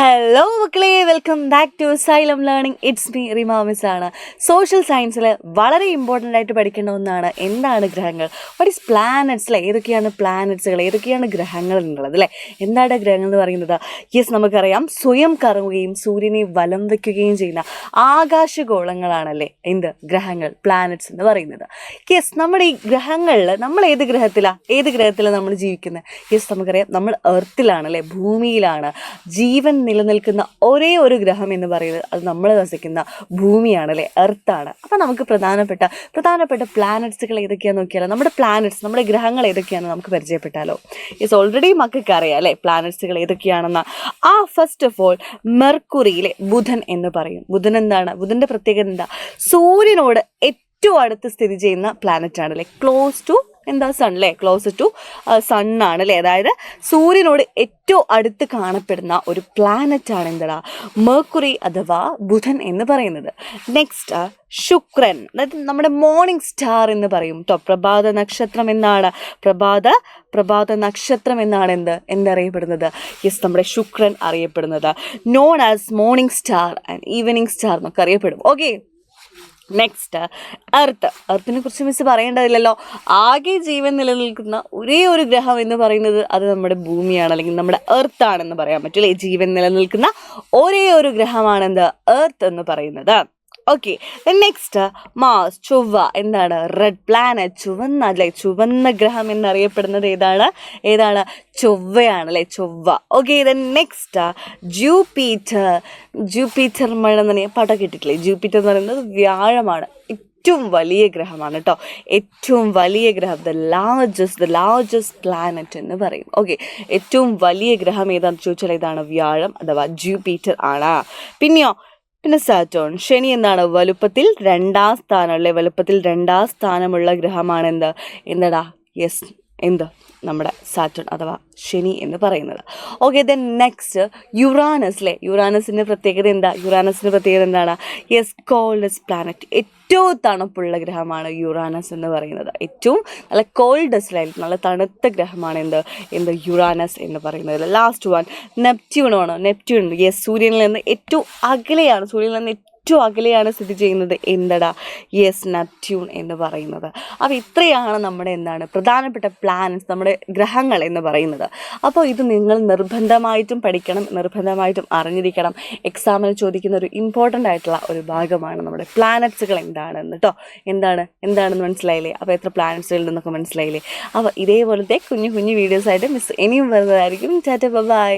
Hello മക്കളെ, welcome back to Xylem learning. It's me Rima miss ആണ്. Social സയൻസിൽ വളരെ ഇമ്പോർട്ടൻ്റ് ആയിട്ട് പഠിക്കേണ്ട ഒന്നാണ് എന്താണ് ഗ്രഹങ്ങൾ, വാട്ട് ഈസ് പ്ലാനറ്റ്സ് അല്ലേ. ഏതൊക്കെയാണ് പ്ലാനറ്റ്സുകൾ, ഏതൊക്കെയാണ് ഗ്രഹങ്ങൾ എന്നുള്ളത് അല്ലേ. എന്താണ് ഗ്രഹങ്ങൾ എന്ന് പറയുന്നത്? യെസ്, നമുക്കറിയാം, സ്വയം കറങ്ങുകയും സൂര്യനെ വലം വയ്ക്കുകയും ചെയ്യുന്ന ആകാശഗോളങ്ങളാണല്ലേ എന്ത് ഗ്രഹങ്ങൾ, പ്ലാനറ്റ്സ് എന്ന് പറയുന്നത്. യെസ്, നമ്മുടെ ഈ ഗ്രഹങ്ങളിൽ നമ്മൾ ഏത് ഗ്രഹത്തിലാണ് നമ്മൾ ജീവിക്കുന്നത്? യെസ്, നമുക്കറിയാം, നമ്മൾ എർത്തിലാണല്ലേ, ഭൂമിയിലാണ്. ജീവൻ നിലനിൽക്കുന്ന ഒരേ ഒരു ഗ്രഹം എന്ന് പറയുന്നത് അത് നമ്മൾ വസിക്കുന്ന ഭൂമിയാണല്ലേ, എർത്താണ്. അപ്പം നമുക്ക് പ്രധാനപ്പെട്ട പ്ലാനറ്റ്സുകൾ ഏതൊക്കെയാണെന്ന് നോക്കിയാലോ. നമ്മുടെ ഗ്രഹങ്ങൾ ഏതൊക്കെയാണെന്ന് നമുക്ക് പരിചയപ്പെട്ടാലോ. യെസ്, ഓൾറെഡി മക്കൾക്ക് അറിയാം അല്ലേ പ്ലാനറ്റ്സുകൾ ഏതൊക്കെയാണെന്ന്. ഫസ്റ്റ് ഓഫ് ഓൾ മെർക്കുറിയിലെ ബുധൻ എന്ന് പറയും. ബുധൻ്റെ പ്രത്യേകത എന്താ? സൂര്യനോട് ഏറ്റവും അടുത്ത് സ്ഥിതി ചെയ്യുന്ന പ്ലാനറ്റ് ആണല്ലേ, ക്ലോസ് ടു സൺ അല്ലേ, ക്ലോസ് ടു സണ്ണാണ് അല്ലേ. അതായത് സൂര്യനോട് ഏറ്റവും അടുത്ത് കാണപ്പെടുന്ന ഒരു പ്ലാനറ്റ് ആണ് എന്താ മെർക്കുറി അഥവാ ബുധൻ എന്ന് പറയുന്നത്. നെക്സ്റ്റ് ശുക്രൻ, അതായത് നമ്മുടെ മോർണിംഗ് സ്റ്റാർ എന്ന് പറയും കേട്ടോ. പ്രഭാത നക്ഷത്രം എന്നാണ് എന്തറിയപ്പെടുന്നത്? യെസ്, നമ്മുടെ ശുക്രൻ അറിയപ്പെടുന്നത് known as morning star and evening star എന്നൊക്കെ അറിയപ്പെടും. ഓക്കെ, നെക്സ്റ്റ് എർത്തിനെ കുറിച്ച് മിസ് പറയേണ്ടതില്ലല്ലോ. ആകെ ജീവൻ നിലനിൽക്കുന്ന ഒരേ ഒരു ഗ്രഹം എന്ന് പറയുന്നത് അത് നമ്മുടെ ഭൂമിയാണ്, അല്ലെങ്കിൽ നമ്മുടെ എർത്താണെന്ന് പറയാൻ പറ്റും അല്ലേ. ജീവൻ നിലനിൽക്കുന്ന ഒരേ ഒരു ഗ്രഹമാണെന്ത്, എർത്ത് എന്ന് പറയുന്നത്. ഓക്കെ, നെക്സ്റ്റ് മാസ്, ചൊവ്വ. എന്താണ്? റെഡ് പ്ലാനറ്റ്, ചുവന്ന ഗ്രഹം എന്നറിയപ്പെടുന്നത് ഏതാണ്? ചൊവ്വയാണല്ലേ, ചൊവ്വ. ഓക്കെ, നെക്സ്റ്റ് ജൂപ്പിറ്റർ മഴ എന്ന് പാട്ടൊക്കെ കേട്ടിട്ടില്ലേ? ജൂപ്പിറ്റർ എന്ന് പറയുന്നത് വ്യാഴമാണ്. ഏറ്റവും വലിയ ഗ്രഹമാണ് കേട്ടോ, ഏറ്റവും വലിയ ഗ്രഹം, ദ ലാർജസ്റ്റ് പ്ലാനറ്റ് എന്ന് പറയും. ഓക്കെ, ഏറ്റവും വലിയ ഗ്രഹം ഏതാണെന്ന് ചോദിച്ചാൽ ഇതാണ് വ്യാഴം അഥവാ ജൂപ്പിറ്റർ ആണ്. പിന്നെ സാറ്റേൺ, ശനി. എന്താണ്? വലുപ്പത്തിൽ രണ്ടാം സ്ഥാനമുള്ള ഗ്രഹമാണ് എന്താടാ? യെസ്, നമ്മുടെ സാറ്റേൺ അഥവാ ശനി എന്ന് പറയുന്നത്. ഓക്കെ, നെക്സ്റ്റ് യുറാനസ് അല്ലേ. യുറാനസിൻ്റെ പ്രത്യേകത എന്താണ്? Yes, coldest planet. ഏറ്റവും തണുപ്പുള്ള ഗ്രഹമാണ് യുറാനസ് എന്ന് പറയുന്നത്. ഏറ്റവും നല്ല കോൾഡസ്റ്റ് ആയിരിക്കും, നല്ല തണുത്ത ഗ്രഹമാണ് യുറാനസ് എന്ന് പറയുന്നത്. Last one Neptune. യെസ്, സൂര്യനിൽ നിന്ന് ഏറ്റവും അകലെയാണ് സ്ഥിതി ചെയ്യുന്നത്. യെസ്, നെപ്റ്റ്യൂൺ എന്ന് പറയുന്നത്. അപ്പോൾ ഇത്രയാണ് നമ്മുടെ പ്രധാനപ്പെട്ട പ്ലാനറ്റ്സ്, നമ്മുടെ ഗ്രഹങ്ങൾ എന്ന് പറയുന്നത്. അപ്പോൾ ഇത് നിങ്ങൾ നിർബന്ധമായിട്ടും പഠിക്കണം, നിർബന്ധമായിട്ടും അറിഞ്ഞിരിക്കണം. എക്സാമിന് ചോദിക്കുന്ന ഒരു ഇമ്പോർട്ടൻ്റ് ആയിട്ടുള്ള ഒരു ഭാഗമാണ് നമ്മുടെ പ്ലാനറ്റ്സുകൾ എന്താണെന്ന് കേട്ടോ. എന്താണെന്ന് മനസ്സിലായില്ലേ? അപ്പോൾ എത്ര പ്ലാനറ്റ്സുകൾ ഉണ്ടെന്നൊക്കെ മനസ്സിലായില്ലേ? അപ്പോൾ ഇതേപോലത്തെ കുഞ്ഞു വീഡിയോസായിട്ട് മിസ് ഇനിയും വരുന്നതായിരിക്കും. ടാറ്റ, ബൈ.